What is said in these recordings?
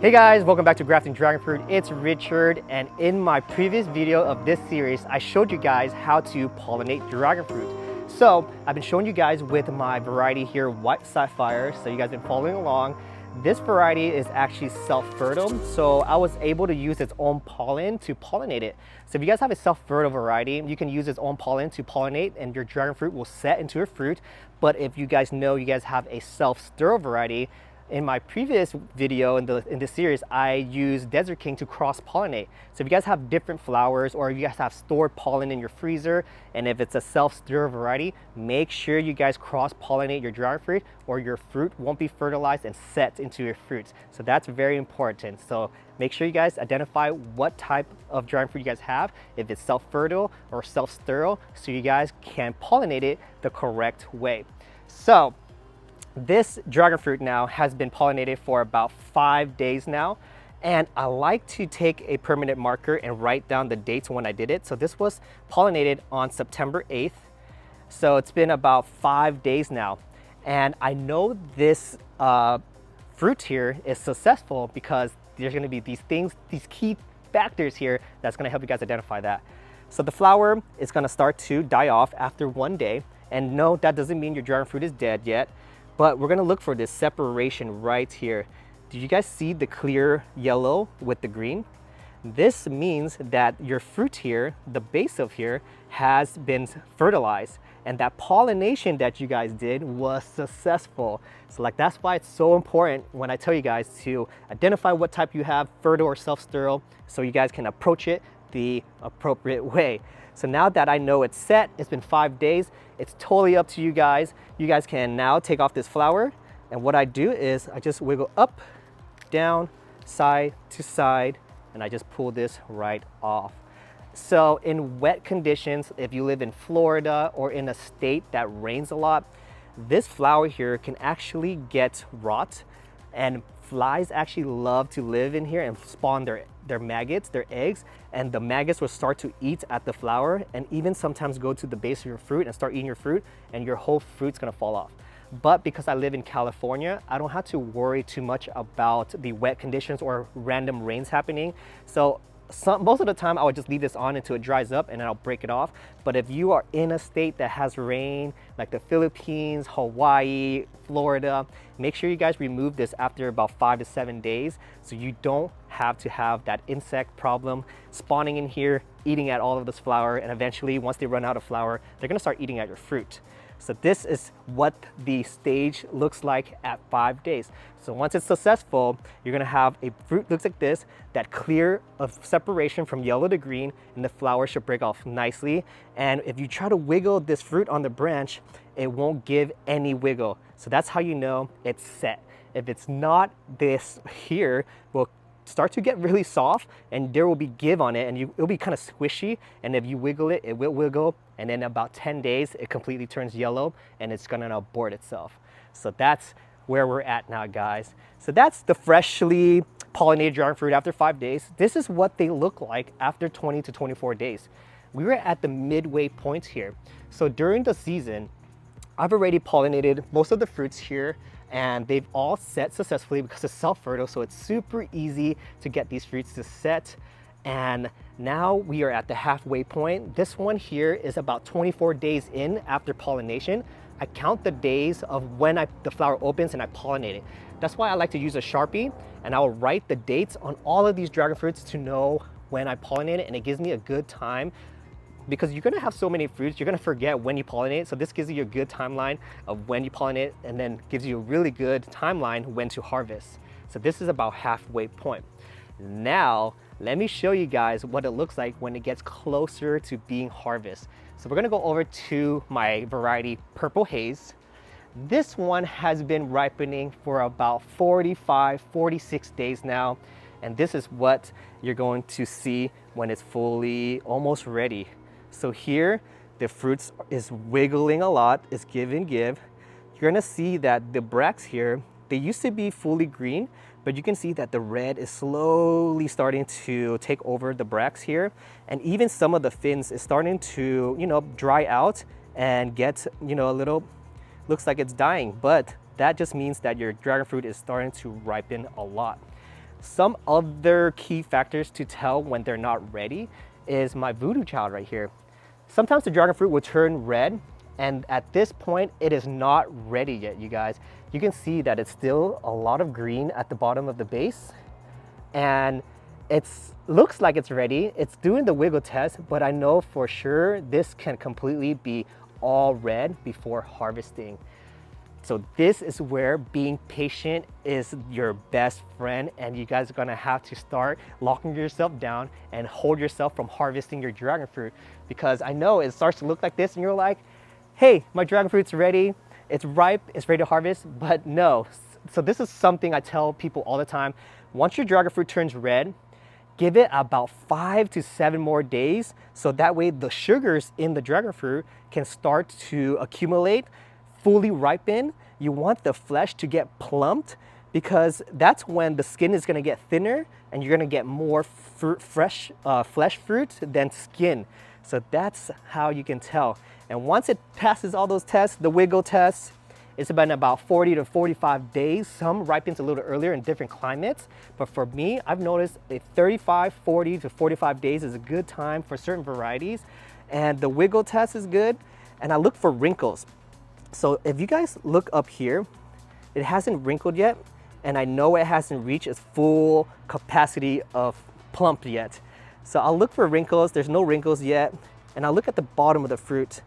Hey guys, welcome back to Grafting Dragon Fruit. It's Richard, and in my previous video of this series, I showed you guys how to pollinate dragon fruit. So I've been showing you guys with my variety here, White Sapphire. So you guys have been following along. This variety is actually self-fertile, so I was able to use its own pollen to pollinate it. So if you guys have a self-fertile variety, you can use its own pollen to pollinate and your dragon fruit will set into a fruit. But if you guys know you guys have a self-sterile variety, in my previous video in this series, I used Desert King to cross-pollinate. So if you guys have different flowers or if you guys have stored pollen in your freezer, and if it's a self-sterile variety, make sure you guys cross-pollinate your dragon fruit or your fruit won't be fertilized and set into your fruits. So that's very important. So make sure you guys identify what type of dragon fruit you guys have, if it's self-fertile or self-sterile, so you guys can pollinate it the correct way. So this dragon fruit now has been pollinated for about 5 days now, and I like to take a permanent marker and write down the dates when I did it. So this was pollinated on September 8th. So it's been about 5 days now. And I know this fruit here is successful because there's gonna be these things, these key factors here that's gonna help you guys identify that. So the flower is gonna start to die off after 1 day. And no, that doesn't mean your dragon fruit is dead yet. But we're gonna look for this separation right here. Did you guys see the clear yellow with the green? This means that your fruit here, the base of here, has been fertilized, and that pollination that you guys did was successful. So that's why it's so important when I tell you guys to identify what type you have, fertile or self-sterile, so you guys can approach it the appropriate way. So now that I know it's set, it's been 5 days, it's totally up to you guys. You guys can now take off this flower, and what I do is I just wiggle up, down, side to side, and I just pull this right off. So in wet conditions, if you live in Florida or in a state that rains a lot, this flower here can actually get rot, and flies actually love to live in here and spawn their maggots, their eggs, and the maggots will start to eat at the flower and even sometimes go to the base of your fruit and start eating your fruit, and your whole fruit's gonna fall off. But because I live in California, I don't have to worry too much about the wet conditions or random rains happening. So most of the time I would just leave this on until it dries up and then I'll break it off. But if you are in a state that has rain, like the Philippines, Hawaii, Florida, make sure you guys remove this after about 5 to 7 days so you don't have to have that insect problem spawning in here, eating at all of this flower, and eventually once they run out of flower, they're gonna start eating at your fruit. So this is what the stage looks like at 5 days. So once it's successful, you're gonna have a fruit looks like this, that clear of separation from yellow to green, and the flower should break off nicely. And if you try to wiggle this fruit on the branch, it won't give any wiggle. So that's how you know it's set. If it's not, this here will start to get really soft and there will be give on it, and it'll be kind of squishy, and if you wiggle it, it will wiggle, and in about 10 days it completely turns yellow and it's gonna abort itself. So that's where we're at now, guys. So that's the freshly pollinated dragon fruit after 5 days. This is what they look like after 20 to 24 days. We were at the midway point here. So during the season, I've already pollinated most of the fruits here, and they've all set successfully because it's self-fertile, so it's super easy to get these fruits to set. And now we are at the halfway point. This one here is about 24 days in after pollination. I count the days of when the flower opens and I pollinate it. That's why I like to use a Sharpie, and I'll write the dates on all of these dragon fruits to know when I pollinate it, and it gives me a good time, because you're gonna have so many fruits, you're gonna forget when you pollinate. So this gives you a good timeline of when you pollinate, and then gives you a really good timeline when to harvest. So this is about halfway point. Now, let me show you guys what it looks like when it gets closer to being harvested. So we're gonna go over to my variety, Purple Haze. This one has been ripening for about 45, 46 days now. And this is what you're going to see when it's fully almost ready. So here, the fruits is wiggling a lot, it's give and give. You're gonna see that the bracts here, they used to be fully green, but you can see that the red is slowly starting to take over the bracts here. And even some of the fins is starting to, dry out and get, a little, looks like it's dying, but that just means that your dragon fruit is starting to ripen a lot. Some other key factors to tell when they're not ready is my voodoo child right here. Sometimes the dragon fruit will turn red, and at this point it is not ready yet, you guys. You can see that it's still a lot of green at the bottom of the base, and it looks like it's ready. It's doing the wiggle test, but I know for sure this can completely be all red before harvesting. So this is where being patient is your best friend, and you guys are gonna have to start locking yourself down and hold yourself from harvesting your dragon fruit, because I know it starts to look like this and you're like, hey, my dragon fruit's ready, it's ripe, it's ready to harvest, but no. So this is something I tell people all the time. Once your dragon fruit turns red, give it about 5 to 7 more days, so that way the sugars in the dragon fruit can start to accumulate, fully ripen. You want the flesh to get plumped, because that's when the skin is gonna get thinner and you're gonna get more fresh flesh fruit than skin. So that's how you can tell. And once it passes all those tests, the wiggle tests, it's been about 40 to 45 days. Some ripens a little earlier in different climates, but for me, I've noticed a 35, 40 to 45 days is a good time for certain varieties. And the wiggle test is good. And I look for wrinkles. So if you guys look up here, it hasn't wrinkled yet, and I know it hasn't reached its full capacity of plump yet. So I'll look for wrinkles. There's no wrinkles yet. And I'll look at the bottom of the fruit.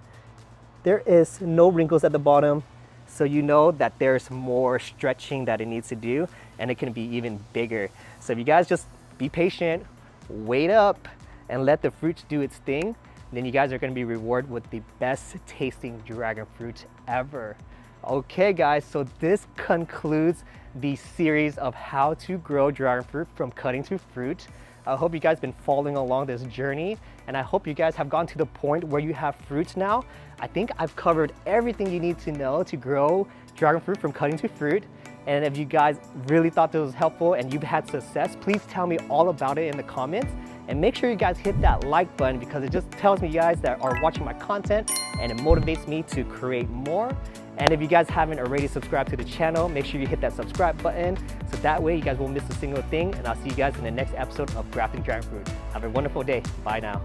There is no wrinkles at the bottom, so you know that there's more stretching that it needs to do, and it can be even bigger. So if you guys just be patient, wait up, and let the fruit do its thing, then you guys are gonna be rewarded with the best tasting dragon fruit ever. Okay guys, so this concludes the series of how to grow dragon fruit from cutting to fruit. I hope you guys have been following along this journey, and I hope you guys have gone to the point where you have fruits now. I think I've covered everything you need to know to grow dragon fruit from cutting to fruit. And if you guys really thought this was helpful and you've had success, please tell me all about it in the comments. And make sure you guys hit that like button, because it just tells me you guys that are watching my content, and it motivates me to create more. And if you guys haven't already subscribed to the channel, make sure you hit that subscribe button, so that way you guys won't miss a single thing. And I'll see you guys in the next episode of Grafting Dragon Fruit. Have a wonderful day. Bye now.